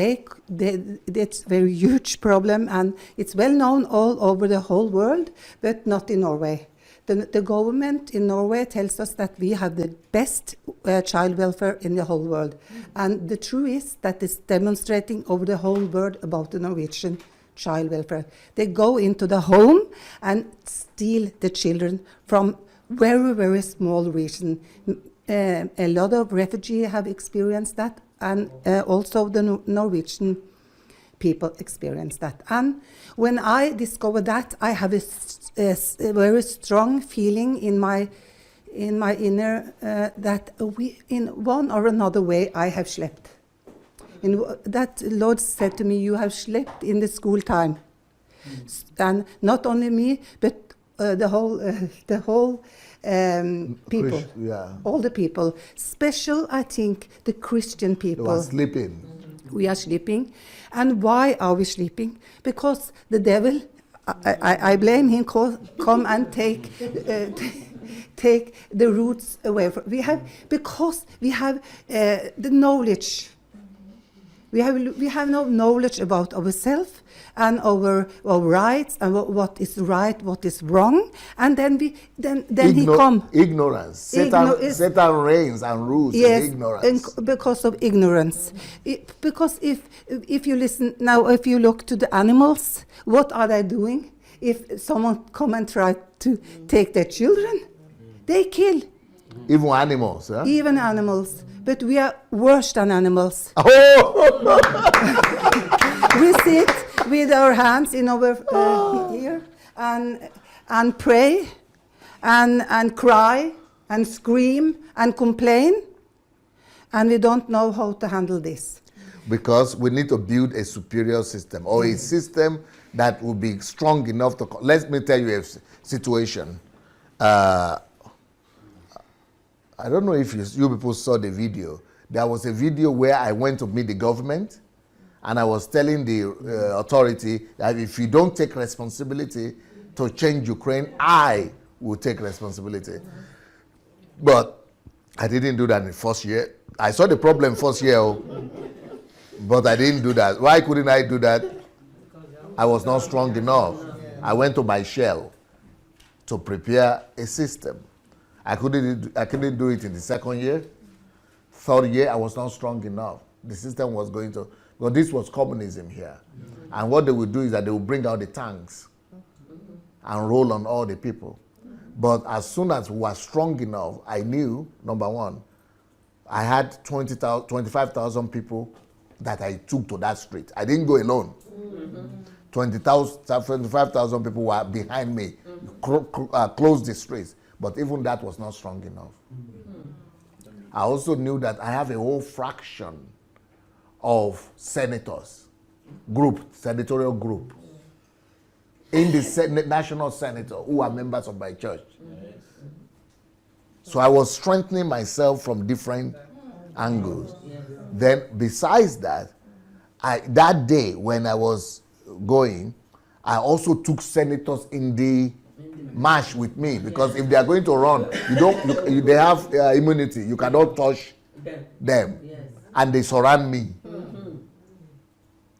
a very huge problem, and it's well known all over the whole world, but not in Norway. The government in Norway tells us that we have the best child welfare in the whole world. And the truth is that it's demonstrating over the whole world about the Norwegian child welfare. They go into the home and steal the children from very small region. A lot of refugees have experienced that, and also the Norwegian people experience that. And when I discovered that, I have a very strong feeling in my inner that we, in one or another way, I have slept. That Lord said to me, you have slept in the school time. And not only me, but the whole people, all the people. Special, I think, the Christian people. You are sleeping. We are sleeping. And why are we sleeping? Because the devil, I blame him, come and take the roots away. Because we have the knowledge. We have no knowledge about ourselves and our rights and what is right, what is wrong, and then he come. Ignorance. Satan reigns and rules in ignorance. Because of ignorance. Because if you listen now, if you look to the animals, what are they doing? If someone come and try to take their children, they kill. Even animals, huh? Even animals. But we are worse than animals. Oh! We sit with our hands in our here and pray and cry and scream and complain, and we don't know how to handle this. Because we need to build a superior system, or a system that will be strong enough to... Let me tell you a situation. I don't know if you people saw the video. There was a video where I went to meet the government, and I was telling the authority that if you don't take responsibility to change Ukraine, I will take responsibility. But I didn't do that in the first year. I saw the problem first year, but I didn't do that. Why couldn't I do that? I was not strong enough. I went to my shell to prepare a system. I couldn't do it in the second year. Third year, I was not strong enough. The system was going to... Well, this was communism here. And what they would do is that they would bring out the tanks and roll on all the people. But as soon as we were strong enough, I knew, number one, I had 25,000 people that I took to that street. I didn't go alone. 25,000 people were behind me, closed the streets. But even that was not strong enough. I also knew that I have a whole fraction of senators, senatorial group, in the national senator who are members of my church. So I was strengthening myself from different angles. Then besides that, that day when I was going, I also took senators in the march with me, because if they are going to run, they have immunity. You cannot touch them, and they surround me.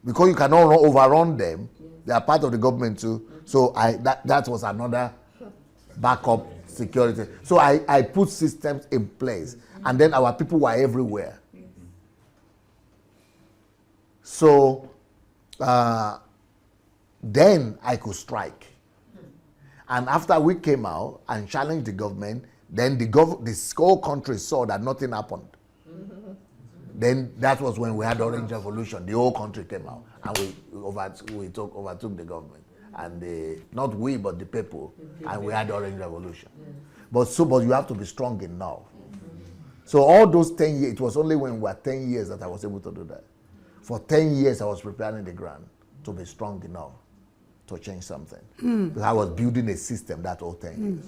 Because you cannot overrun them. They are part of the government too. So that was another backup security. So I put systems in place, and then our people were everywhere. So then I could strike. And after we came out and challenged the government, then the whole country saw that nothing happened. Then that was when we had Orange Revolution. The whole country came out, and we overtook the government, and not we but the people, and we had Orange Revolution. But you have to be strong enough. So all those 10 years, it was only when we were 10 years that I was able to do that. For 10 years, I was preparing the ground to be strong enough to change something. Because I was building a system that whole 10 years.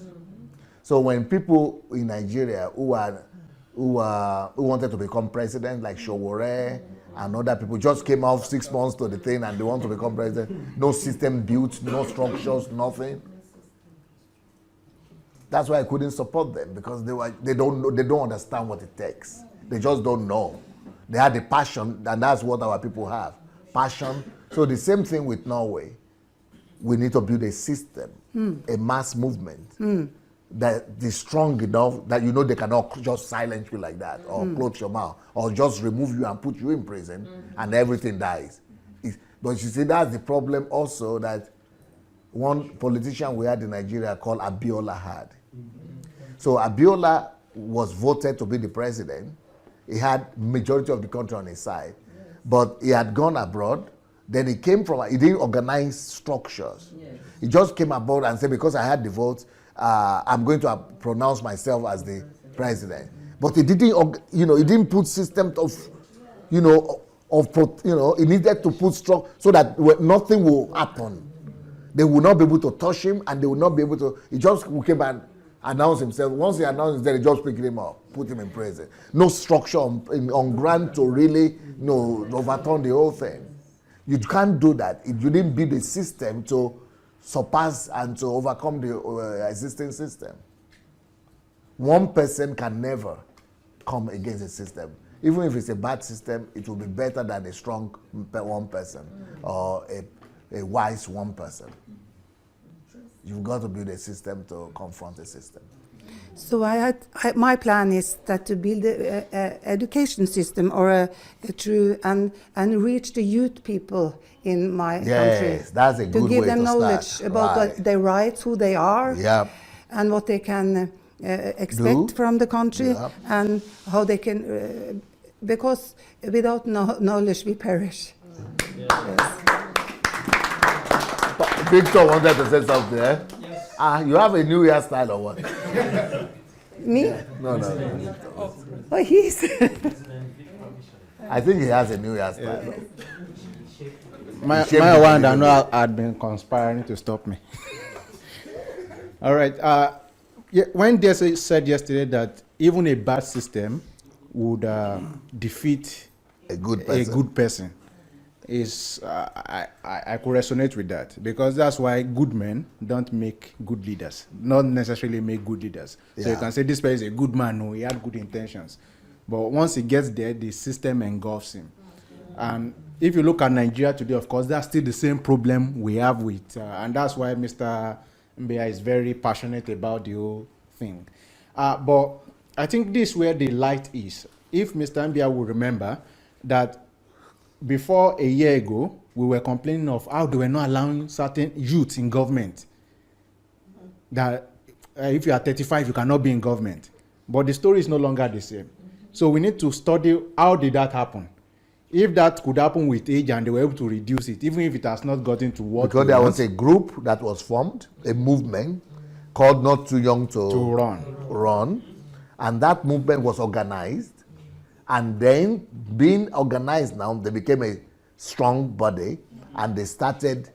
So when people in Nigeria who wanted to become president, like Showore and other people, just came out 6 months to the thing and they want to become president, no system built, no structures, nothing. That's why I couldn't support them, because they don't understand what it takes. They just don't know. They had the passion, and that's what our people have. Passion. So the same thing with Norway. We need to build a system, a mass movement that is strong enough that you know they cannot just silence you like that, or close your mouth, or just remove you and put you in prison, and everything dies. But you see, that's the problem also that one politician we had in Nigeria called Abiola had. So Abiola was voted to be the president. He had majority of the country on his side, but he had gone abroad. Then he didn't organize structures. Yes. He just came abroad and said, because I had the votes, I'm going to pronounce myself as the president. But he didn't, he didn't put system of, he needed to put strong so that nothing will happen. They will not be able to touch him, and they will not be able to. He just came and announced himself. Once he announced himself, they just picked him up, put him in prison. No structure on ground to really overturn the whole thing. You can't do that. You didn't build a system to surpass and to overcome the existing system. One person can never come against a system. Even if it's a bad system, it will be better than a strong one person or a wise one person. You've got to build a system to confront a system. So my plan is that to build an education system or a true and reach the youth people in my country. Yes, that's a good way to start. To give them knowledge about their rights, who they are, and what they can expect from the country, and how they can, because without knowledge we perish. Yes. Victor wanted to say something, eh? Yes. You have a new hairstyle or what? Me? No. Oh, he's... I think he has a new hairstyle. My one, I know had been conspiring to stop me. All right. When they said yesterday that even a bad system would defeat a good person. I could resonate with that, because that's why good men don't make good leaders, not necessarily make good leaders. So you can say this person is a good man, no, he had good intentions, but once he gets there, the system engulfs him. And if you look at Nigeria today, of course, that's still the same problem we have with, and that's why Mr. Mbea is very passionate about the whole thing. But I think this is where the light is. If Mr. Mbea will remember that before a year ago, we were complaining of how they were not allowing certain youth in government. That if you are 35, you cannot be in government. But the story is no longer the same. So we need to study how did that happen. If that could happen with age and they were able to reduce it, even if it has not gotten to what because there was a group that was formed, a movement called Not Too Young to Run. And that movement was organized. And then, being organized now, they became a strong body, and they started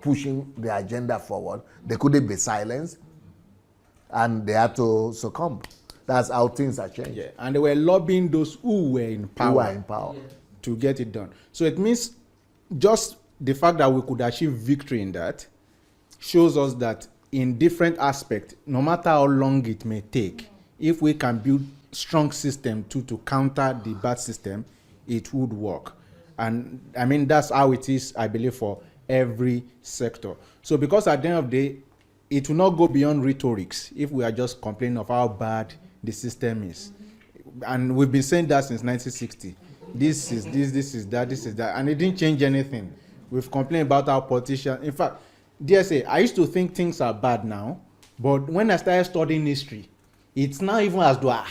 pushing the agenda forward. They couldn't be silenced, and they had to succumb. That's how things are changed. Yeah, and they were lobbying those who were in power, to get it done. So it means just the fact that we could achieve victory in that shows us that in different aspects, no matter how long it may take, if we can build strong system to counter the bad system, it would work. And I mean, that's how it is, I believe, for every sector. So because at the end of the day, it will not go beyond rhetorics if we are just complaining of how bad the system is. And we've been saying that since 1960. This is that, and it didn't change anything. We've complained about our politicians. In fact, DSA, I used to think things are bad now, but when I started studying history, it's not even as though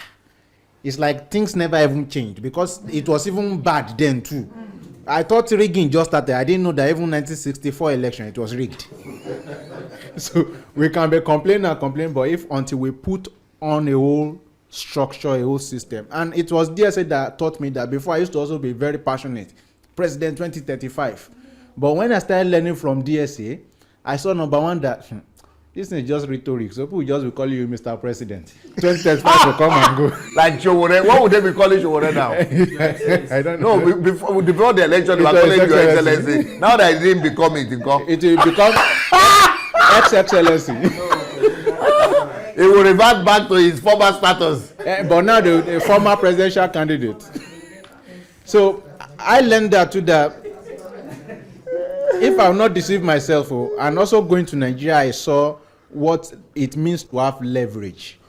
It's like things never even changed because it was even bad then too. I thought rigging just started. I didn't know that even 1964 election, it was rigged. So we can be complaining, but if until we put on a whole structure, a whole system. And it was DSA that taught me that before. I used to also be very passionate. President 2035. But when I started learning from DSA, I saw number one that this is just rhetoric. So people just will call you Mr. President. 2035 will come and go. Like Showore, what would they be calling Showore now? I don't know. No, before the election, they were calling Your Excellency. Now that it didn't become it will become Ex-Excellency. He will revert back to his former status. But now the former presidential candidate. So I learned that too, that if I will not deceive myself, and also going to Nigeria, I saw what it means to have leverage.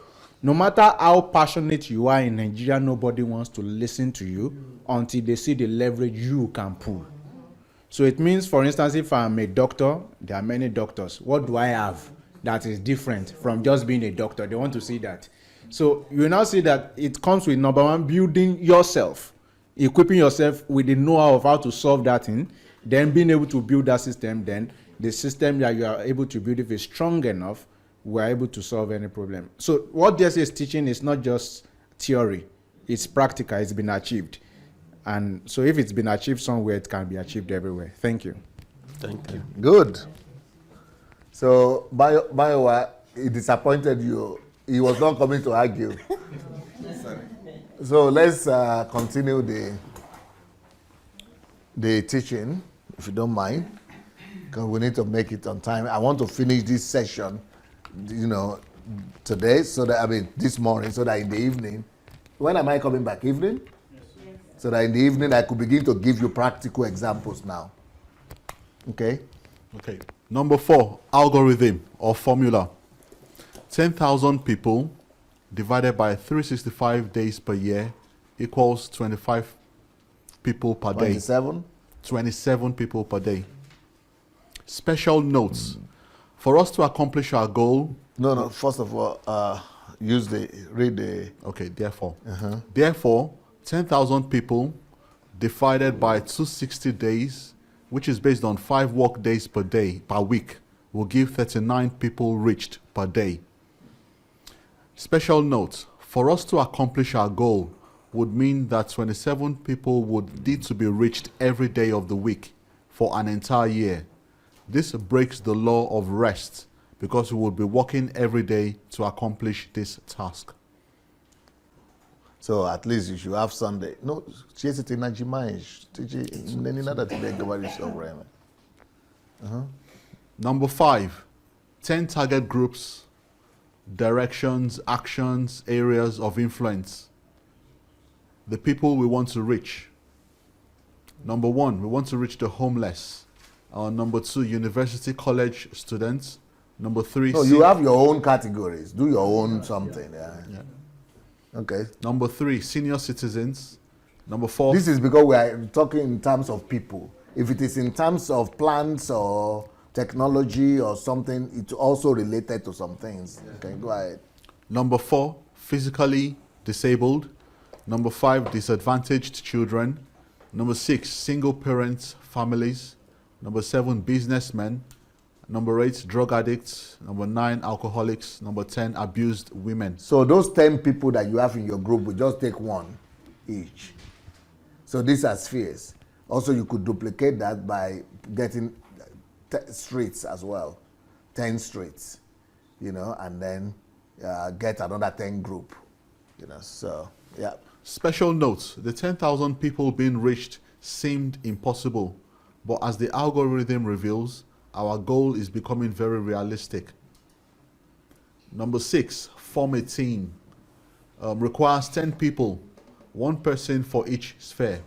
No matter how passionate you are in Nigeria, nobody wants to listen to you until they see the leverage you can pull. So it means, for instance, if I'm a doctor, there are many doctors. What do I have that is different from just being a doctor? They want to see that. So you now see that it comes with, number one, building yourself, equipping yourself with the know-how of how to solve that thing, then being able to build that system. Then the system that you are able to build, if it's strong enough, we're able to solve any problem. So what DSA is teaching is not just theory, it's practical, it's been achieved. And so if it's been achieved somewhere, it can be achieved everywhere. Thank you. Thank you. Good. So Bayowa, he disappointed you. He was not coming to argue. So let's continue the teaching, if you don't mind, because we need to make it on time. I want to finish this session, today, this morning, so that in the evening, when am I coming back? Evening? So that in the evening I could begin to give you practical examples now. Okay? Okay. Number 4, algorithm or formula. 10,000 people divided by 365 days per year equals 25 people per day. 27 people per day. Special notes. For us to accomplish our goal... No, first of all, read the... Okay, therefore. Therefore, 10,000 people divided by 260 days, which is based on 5 work days per week, will give 39 people reached per day. Special note, for us to accomplish our goal would mean that 27 people would need to be reached every day of the week for an entire year. This breaks the law of rest because we will be working every day to accomplish this task. So at least you should have Sunday. No, Number 5, 10 target groups, directions, actions, areas of influence. The people we want to reach. Number 1, we want to reach the homeless. Number 2, university college students. Number 3... No, you have your own categories. Do your own something. Yeah. Okay. Number 3, senior citizens. Number 4... This is because we are talking in terms of people. If it is in terms of plants or technology or something, it's also related to some things. Okay, go ahead. Number 4, physically disabled. Number 5, disadvantaged children. Number 6, single parents, families. Number 7, businessmen. Number 8, drug addicts. Number 9, alcoholics. Number 10, abused women. So those 10 people that you have in your group, we just take one each. So these are spheres. Also, you could duplicate that by getting streets as well. 10 streets, and then get another 10 group, so, yeah. Special note, the 10,000 people being reached seemed impossible, but as the algorithm reveals, our goal is becoming very realistic. Number 6, form a team. Requires 10 people, 1 person for each sphere.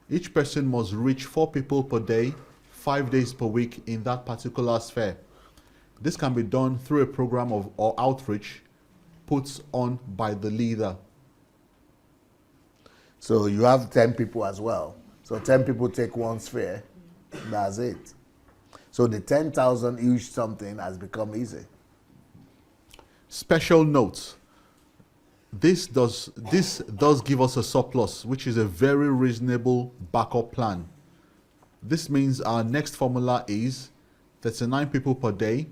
Each person must reach 4 people per day, 5 days per week in that particular sphere. This can be done through a program or outreach put on by the leader. So you have 10 people as well. So 10 people take one sphere, that's it. So the 10,000 each something has become easy. Special note. This does give us a surplus, which is a very reasonable backup plan. This means our next formula is 39 people per day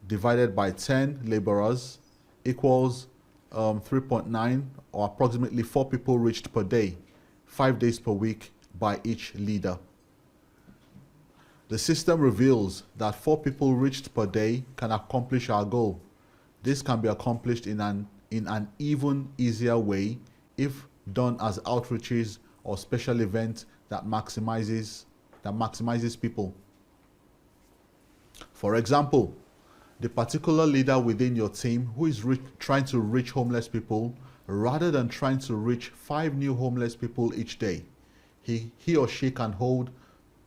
divided by 10 laborers equals 3.9, or approximately 4 people reached per day, 5 days per week by each leader. The system reveals that 4 people reached per day can accomplish our goal. This can be accomplished in an even easier way if done as outreaches or special events that maximizes people. For example, the particular leader within your team who is trying to reach homeless people, rather than trying to reach 5 new homeless people each day, he or she can hold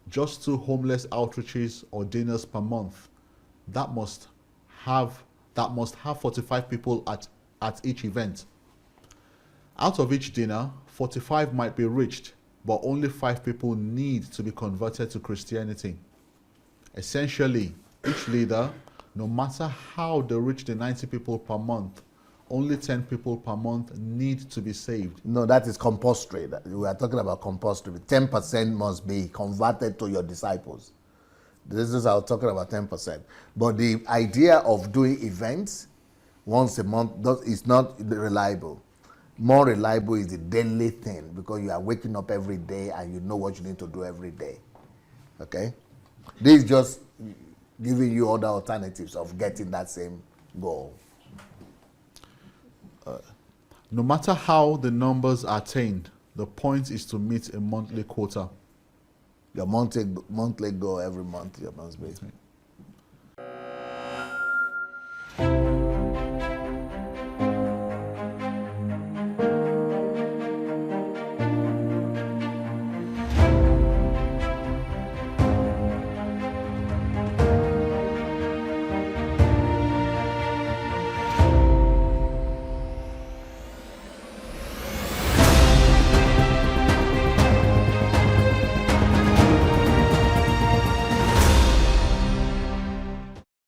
just 2 homeless outreaches or dinners per month. That must have 45 people at each event. Out of each dinner, 45 might be reached, but only 5 people need to be converted to Christianity. Essentially, each leader, no matter how they reach the 90 people per month, only 10 people per month need to be saved. No, that is compulsory. We are talking about compulsory. 10% must be converted to your disciples. This is how talking about 10%. But the idea of doing events once a month is not reliable. More reliable is the daily thing, because you are waking up every day and you know what you need to do every day. Okay? This is just giving you other alternatives of getting that same goal. No matter how the numbers are attained, the point is to meet a monthly quota. Your monthly goal every month, you must be.